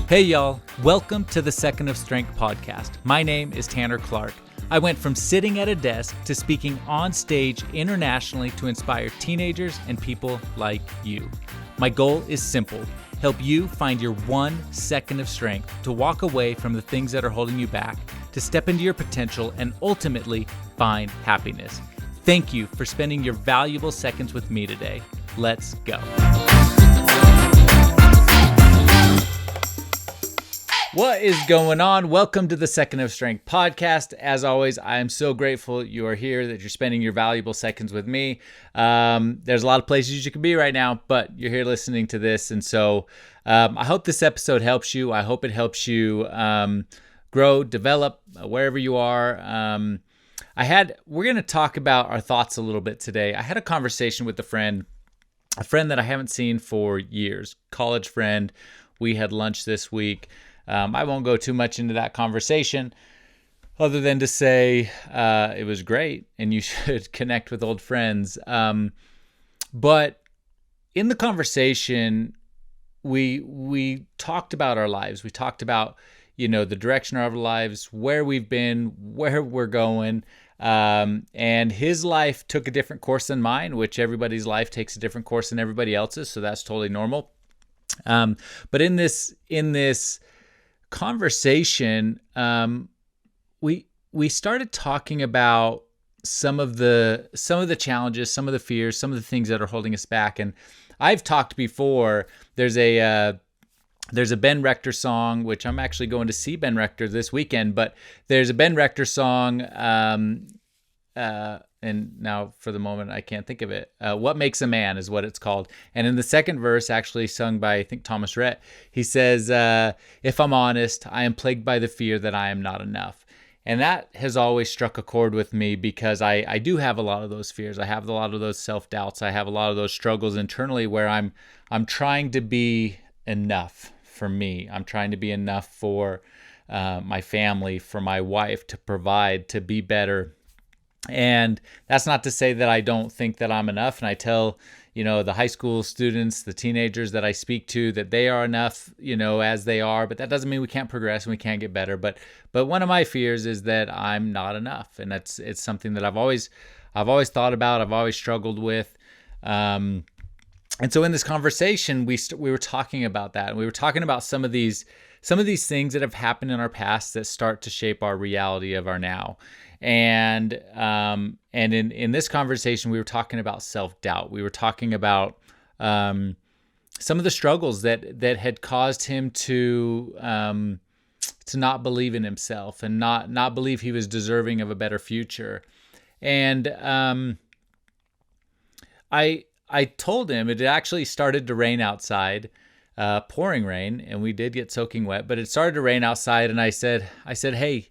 Hey y'all, welcome to the Second of Strength podcast. My name is Tanner Clark. I went from sitting at a desk to speaking on stage internationally to inspire teenagers and people like you. My goal is simple: help you find your 1 second of strength to walk away from the things that are holding you back, to step into your potential, and ultimately find happiness. Thank you for spending your valuable seconds with me today. Let's go. What is going on? Welcome to the Second of Strength podcast. As always, I am so grateful you are here, that you're spending your valuable seconds with me. There's a lot of places you could be right now, but you're here listening to this. And so I hope this episode helps you. I hope it helps you grow, develop wherever you are. We're going to talk about our thoughts a little bit today. I had a conversation with a friend that I haven't seen for years, college friend. We had lunch this week. I won't go too much into that conversation other than to say it was great and you should connect with old friends. But in the conversation, we talked about our lives. We talked about, the direction of our lives, where we've been, where we're going. And his life took a different course than mine, which everybody's life takes a different course than everybody else's. So that's totally normal. But in this conversation, we started talking about some of the challenges, some of the fears, some of the things that are holding us back. And I've talked before. There's a Ben Rector song, which I'm actually going to see Ben Rector this weekend. But there's a Ben Rector song, and now for the moment I can't think of it. What Makes a Man is what it's called. And in the second verse, actually sung by, I think, Thomas Rhett, he says, if I'm honest, I am plagued by the fear that I am not enough. And that has always struck a chord with me because I do have a lot of those fears. I have a lot of those self-doubts. I have a lot of those struggles internally where I'm trying to be enough for me. I'm trying to be enough for my family, for my wife, to provide, to be better. And that's not to say that I don't think that I'm enough. And I tell, the high school students, the teenagers that I speak to, that they are enough, as they are. But that doesn't mean we can't progress and we can't get better. But one of my fears is that I'm not enough, and it's something that I've always thought about. I've always struggled with. And so in this conversation, we were talking about that, and we were talking about some of these things that have happened in our past that start to shape our reality of our now. And in this conversation, we were talking about self-doubt. We were talking about some of the struggles that had caused him to not believe in himself and not believe he was deserving of a better future. And I told him it actually started to rain outside, pouring rain, and we did get soaking wet, but it started to rain outside. And I said, hey,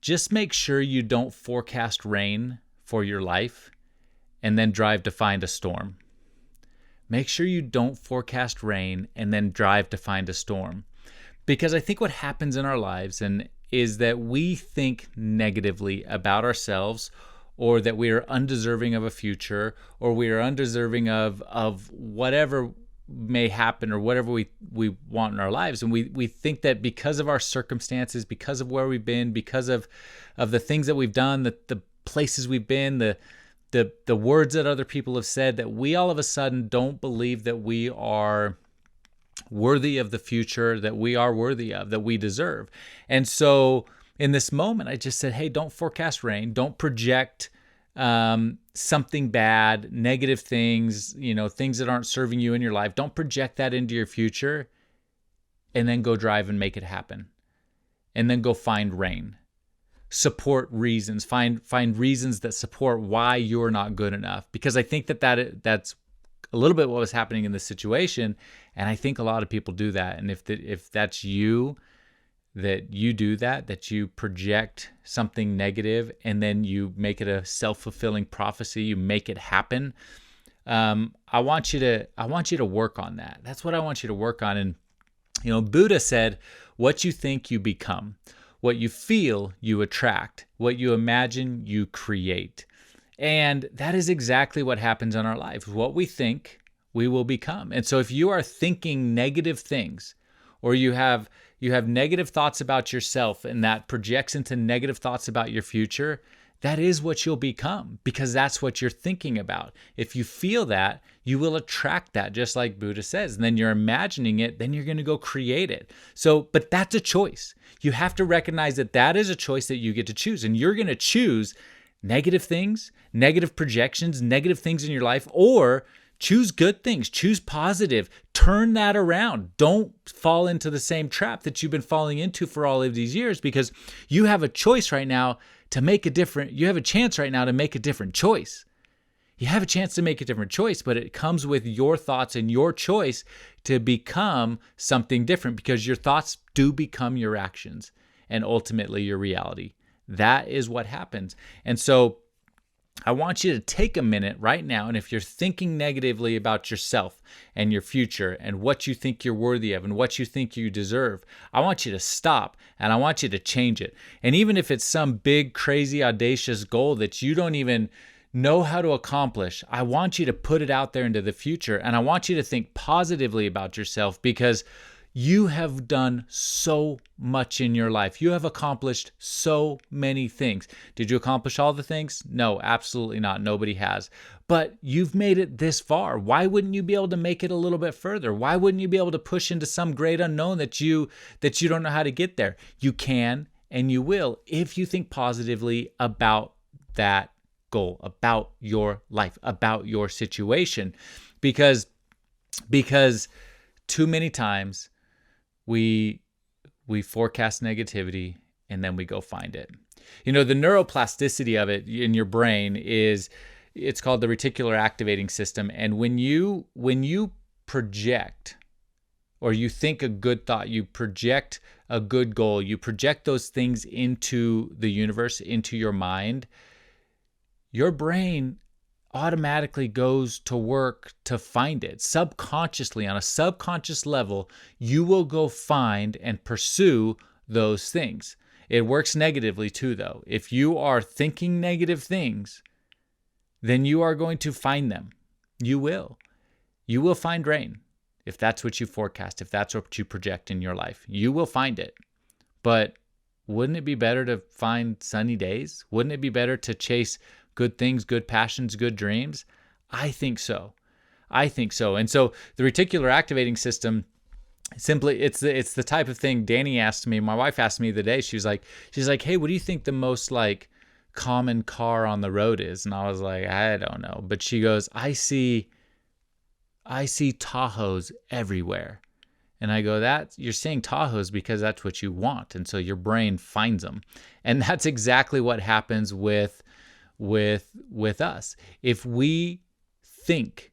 just make sure you don't forecast rain for your life and then drive to find a storm. Make sure you don't forecast rain and then drive to find a storm. Because I think what happens in our lives is that we think negatively about ourselves, or that we are undeserving of a future, or we are undeserving of whatever may happen or whatever we want in our lives. And we think that because of our circumstances, because of where we've been, because of the things that we've done, the places we've been, the words that other people have said, that we all of a sudden don't believe that we are worthy of the future that we are worthy of, that we deserve. And so in this moment, I just said, hey, don't forecast rain. Don't project something bad, negative things, things that aren't serving you in your life. Don't project that into your future, and then go drive and make it happen. And then go find rain. Support reasons. Find reasons that support why you're not good enough. Because I think that's a little bit what was happening in this situation. And I think a lot of people do that. And if that's you, that you do that you project something negative and then you make it a self-fulfilling prophecy, you make it happen. I want you to work on that. That's what I want you to work on. And, Buddha said, what you think, you become. What you feel, you attract. What you imagine, you create. And that is exactly what happens in our lives. What we think, we will become. And so if you are thinking negative things, or you have negative thoughts about yourself, and that projects into negative thoughts about your future, that is what you'll become, because that's what you're thinking about. If you feel that, you will attract that, just like Buddha says. And then you're imagining it, then you're going to go create it. So, but that's a choice. You have to recognize that that is a choice that you get to choose. And you're going to choose negative things, negative projections, negative things in your life, or choose good things, choose positive, turn that around. Don't fall into the same trap that you've been falling into for all of these years, because you have a choice right now to make a different, you have a chance right now to make a different choice. You have a chance to make a different choice, but it comes with your thoughts and your choice to become something different, because your thoughts do become your actions and ultimately your reality. That is what happens. And so I want you to take a minute right now, and if you're thinking negatively about yourself and your future and what you think you're worthy of and what you think you deserve, I want you to stop and I want you to change it. And even if it's some big, crazy, audacious goal that you don't even know how to accomplish, I want you to put it out there into the future, and I want you to think positively about yourself, because you have done so much in your life. You have accomplished so many things. Did you accomplish all the things? No, absolutely not. Nobody has. But you've made it this far. Why wouldn't you be able to make it a little bit further? Why wouldn't you be able to push into some great unknown that you don't know how to get there? You can and you will, if you think positively about that goal, about your life, about your situation. Because too many times we forecast negativity and then we go find it. The neuroplasticity of it in your brain it's called the reticular activating system. And when you project, or you think a good thought, you project a good goal, you project those things into the universe, into your mind, your brain automatically goes to work to find it. Subconsciously, on a subconscious level, you will go find and pursue those things. It works negatively too, though. If you are thinking negative things, then you are going to find them. You will. You will find rain. If that's what you forecast, if that's what you project in your life, you will find it. But wouldn't it be better to find sunny days? Wouldn't it be better to chase good things, good passions, good dreams? I think so. And so the reticular activating system, simply, it's the type of thing. Danny asked me, my wife asked me the day, she's like, hey, what do you think the most common car on the road is? And I was like, I don't know. But she goes, I see Tahoes everywhere. And I go, you're saying Tahoes because that's what you want. And so your brain finds them. And that's exactly what happens with us. If we think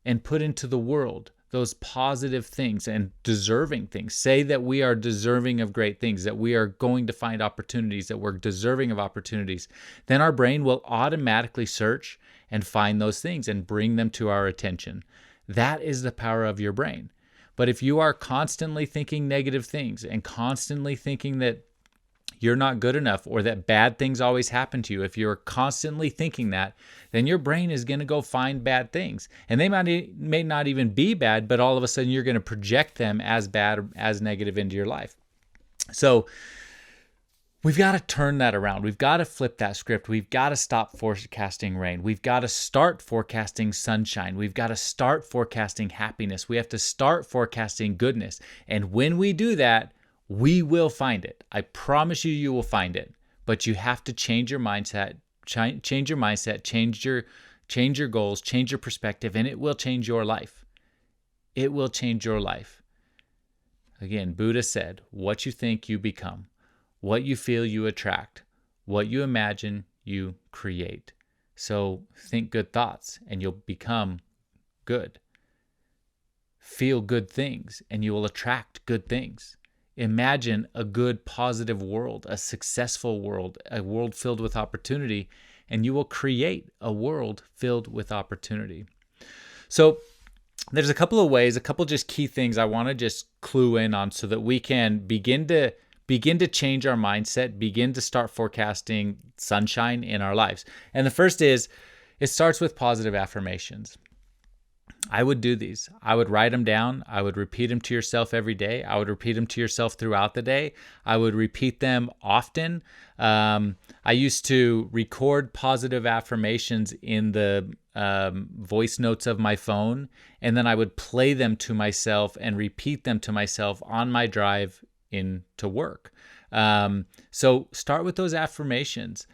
and put into the world those positive things and deserving things, say that we are deserving of great things, that we are going to find opportunities, that we're deserving of opportunities, then our brain will automatically search and find those things and bring them to our attention. That is the power of your brain. But if you are constantly thinking negative things and constantly thinking that you're not good enough, or that bad things always happen to you, if you're constantly thinking that, then your brain is going to go find bad things. And they may not even be bad, but all of a sudden you're going to project them as bad, as negative into your life. So we've got to turn that around. We've got to flip that script. We've got to stop forecasting rain. We've got to start forecasting sunshine. We've got to start forecasting happiness. We have to start forecasting goodness. And when we do that, we will find it. I promise you, you will find it. But you have to change your mindset, change your goals, change your perspective, and it will change your life. It will change your life. Again, Buddha said, what you think, you become. What you feel, you attract. What you imagine, you create. So think good thoughts and you'll become good. Feel good things and you will attract good things. Imagine a good, positive world, a successful world, a world filled with opportunity, and you will create a world filled with opportunity. So there's a couple of ways, a couple just key things I want to just clue in on so that we can begin to change our mindset, begin to start forecasting sunshine in our lives. And the first is, it starts with positive affirmations. I would do these. I would write them down. I would repeat them to yourself every day. I would repeat them to yourself throughout the day. I would repeat them often. I used to record positive affirmations in the voice notes of my phone, and then I would play them to myself and repeat them to myself on my drive into work. So start with those affirmations,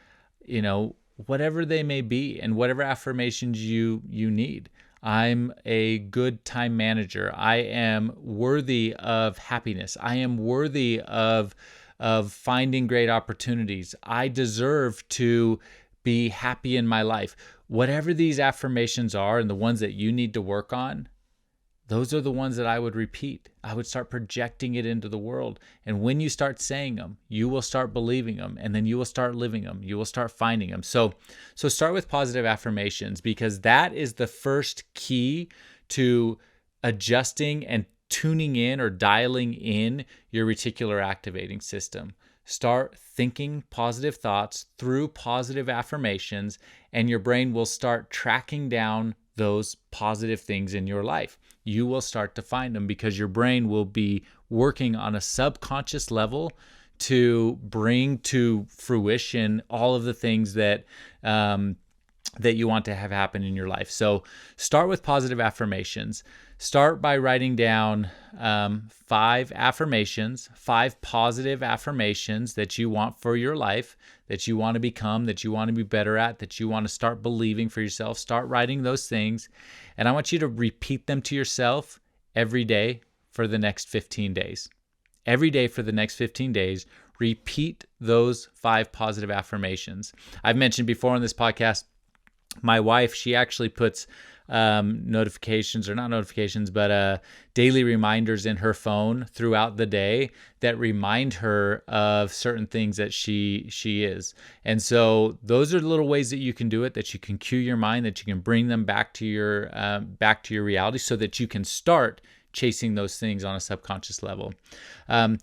whatever they may be, and whatever affirmations you need. I'm a good time manager. I am worthy of happiness. I am worthy of finding great opportunities. I deserve to be happy in my life. Whatever these affirmations are and the ones that you need to work on, those are the ones that I would repeat. I would start projecting it into the world. And when you start saying them, you will start believing them, and then you will start living them. You will start finding them. So start with positive affirmations, because that is the first key to adjusting and tuning in or dialing in your reticular activating system. Start thinking positive thoughts through positive affirmations, and your brain will start tracking down those positive things in your life. You will start to find them because your brain will be working on a subconscious level to bring to fruition all of the things that that you want to have happen in your life. So start with positive affirmations. Start by writing down 5 affirmations, 5 positive affirmations that you want for your life, that you want to become, that you want to be better at, that you want to start believing for yourself. Start writing those things. And I want you to repeat them to yourself every day for the next 15 days. Every day for the next 15 days, repeat those 5 positive affirmations. I've mentioned before on this podcast, my wife, she actually puts notifications, or not notifications, but daily reminders in her phone throughout the day that remind her of certain things that she is. And so those are little ways that you can do it, that you can cue your mind, that you can bring them back to your reality, so that you can start chasing those things on a subconscious level. The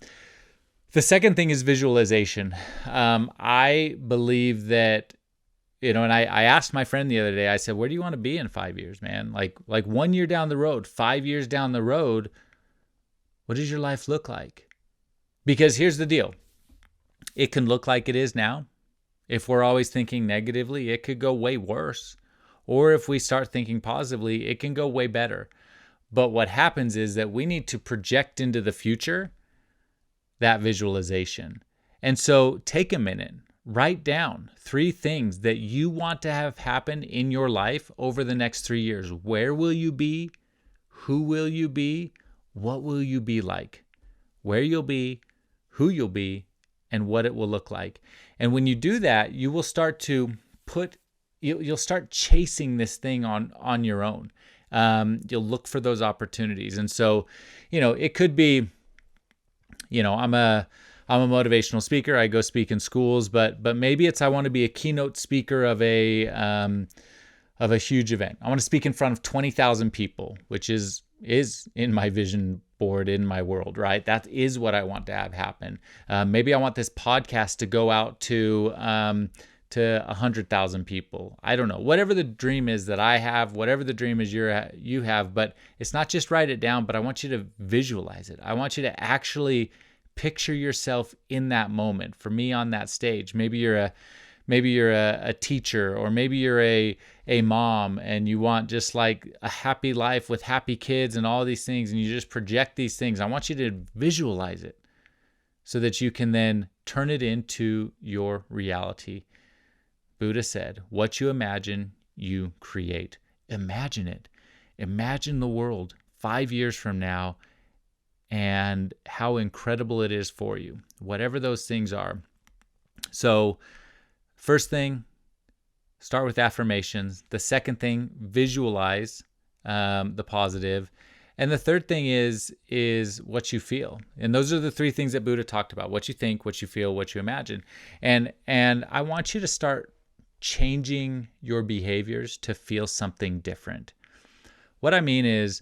second thing is visualization. I believe that, and I asked my friend the other day, I said, where do you want to be in 5 years, man? Like 1 year down the road, 5 years down the road, what does your life look like? Because here's the deal. It can look like it is now. If we're always thinking negatively, it could go way worse. Or if we start thinking positively, it can go way better. But what happens is that we need to project into the future that visualization. And so take a minute. Write down 3 things that you want to have happen in your life over the next 3 years. Where will you be? Who will you be? What will you be like? Where you'll be, who you'll be, and what it will look like. And when you do that, you will start to you'll start chasing this thing on your own. You'll look for those opportunities. And so, it could be, I'm a motivational speaker. I go speak in schools, but maybe it's I want to be a keynote speaker of a huge event. I want to speak in front of 20,000 people, which is in my vision board, in my world, right? That is what I want to have happen. Maybe I want this podcast to go out to 100,000 people. I don't know. Whatever the dream is that I have, whatever the dream is you have, but it's not just write it down, but I want you to visualize it. I want you to actually picture yourself in that moment. For me, on that stage, maybe you're a teacher, or maybe you're a mom, and you want just like a happy life with happy kids and all these things, and you just project these things. I want you to visualize it so that you can then turn it into your reality. Buddha said, what you imagine, you create. Imagine it. Imagine the world 5 years from now and how incredible it is for you, whatever those things are. So first thing, start with affirmations. The second thing, visualize the positive. And the third thing is what you feel. And those are the 3 things that Buddha talked about: what you think, what you feel, what you imagine. And I want you to start changing your behaviors to feel something different. What I mean is,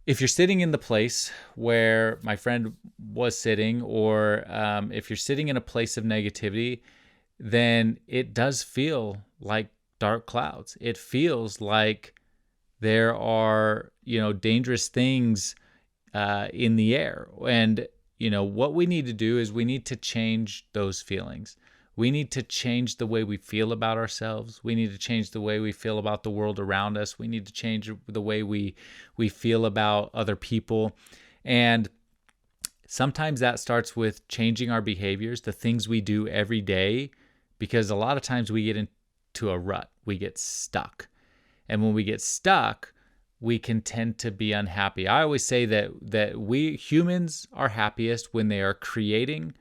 if you're sitting in the place where my friend was sitting, or if you're sitting in a place of negativity, then it does feel like dark clouds. It feels like There are, dangerous things in the air. And, what we need to do is we need to change those feelings. We need to change the way we feel about ourselves. We need to change the way we feel about the world around us. We need to change the way we feel about other people. And sometimes that starts with changing our behaviors, the things we do every day, because a lot of times we get into a rut. We get stuck. And when we get stuck, we can tend to be unhappy. I always say that we humans are happiest when they are creating,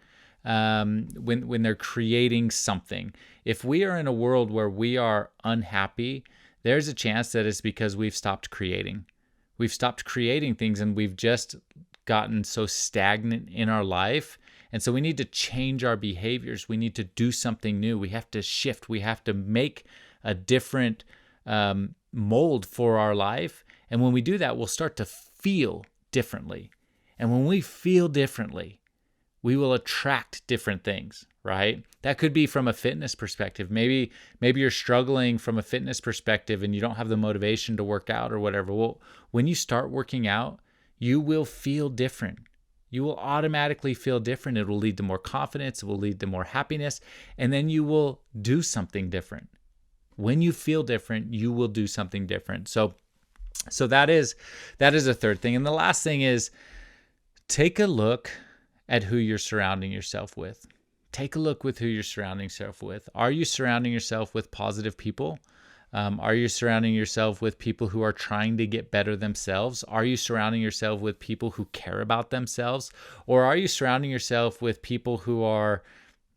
when they're creating something. If we are in a world where we are unhappy, there's a chance that it's because we've stopped creating. We've stopped creating things, and we've just gotten so stagnant in our life. And so we need to change our behaviors. We need to do something new. We have to shift. We have to make a different mold for our life. And when we do that, we'll start to feel differently. And when we feel differently, we will attract different things, right? That could be from a fitness perspective. Maybe you're struggling from a fitness perspective and you don't have the motivation to work out or whatever. Well, when you start working out, you will feel different. You will automatically feel different. It will lead to more confidence. It will lead to more happiness. And then you will do something different. When you feel different, you will do something different. So that is a third thing. And the last thing is, take a look at who you're surrounding yourself with. Take a look with who you're surrounding yourself with. Are you surrounding yourself with positive people? Are you surrounding yourself with people who are trying to get better themselves? Are you surrounding yourself with people who care about themselves? Or are you surrounding yourself with people who are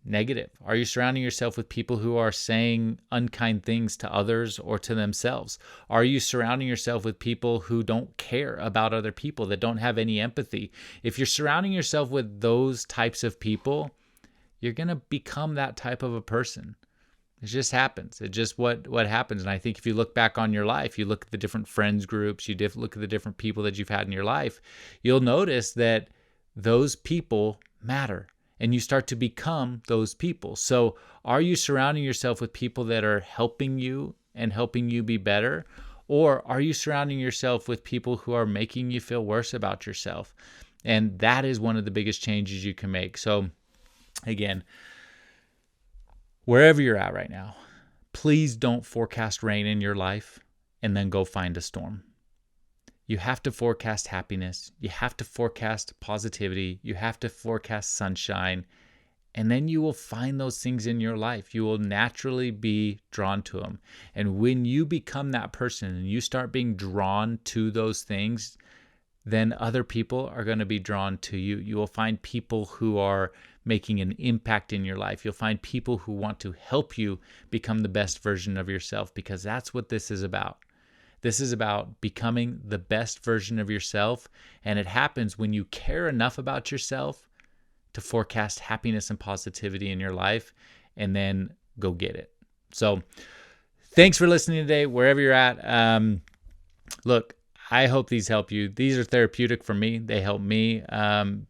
negative? Are you surrounding yourself with people who are saying unkind things to others or to themselves? Are you surrounding yourself with people who don't care about other people, that don't have any empathy? If you're surrounding yourself with those types of people, you're going to become that type of a person. It just happens. It's just what happens. And I think if you look back on your life, you look at the different friends groups, you look at the different people that you've had in your life, you'll notice that those people matter. And you start to become those people. So are you surrounding yourself with people that are helping you and helping you be better? Or are you surrounding yourself with people who are making you feel worse about yourself? And that is one of the biggest changes you can make. So again, wherever you're at right now, please don't forecast rain in your life and then go find a storm. You have to forecast happiness. You have to forecast positivity. You have to forecast sunshine. And then you will find those things in your life. You will naturally be drawn to them. And when you become that person and you start being drawn to those things, then other people are going to be drawn to you. You will find people who are making an impact in your life. You'll find people who want to help you become the best version of yourself, because that's what this is about. This is about becoming the best version of yourself, and it happens when you care enough about yourself to forecast happiness and positivity in your life, and then go get it. So thanks for listening today, wherever you're at. Look, I hope these help you. These are therapeutic for me. They help me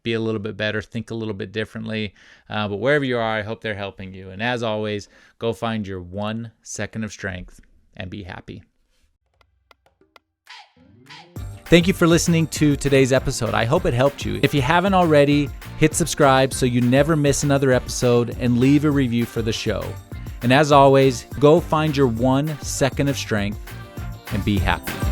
be a little bit better, think a little bit differently. But wherever you are, I hope they're helping you. And as always, go find your 1 second of strength and be happy. Thank you for listening to today's episode. I hope it helped you. If you haven't already, hit subscribe so you never miss another episode, and leave a review for the show. And as always, go find your 1 second of strength and be happy.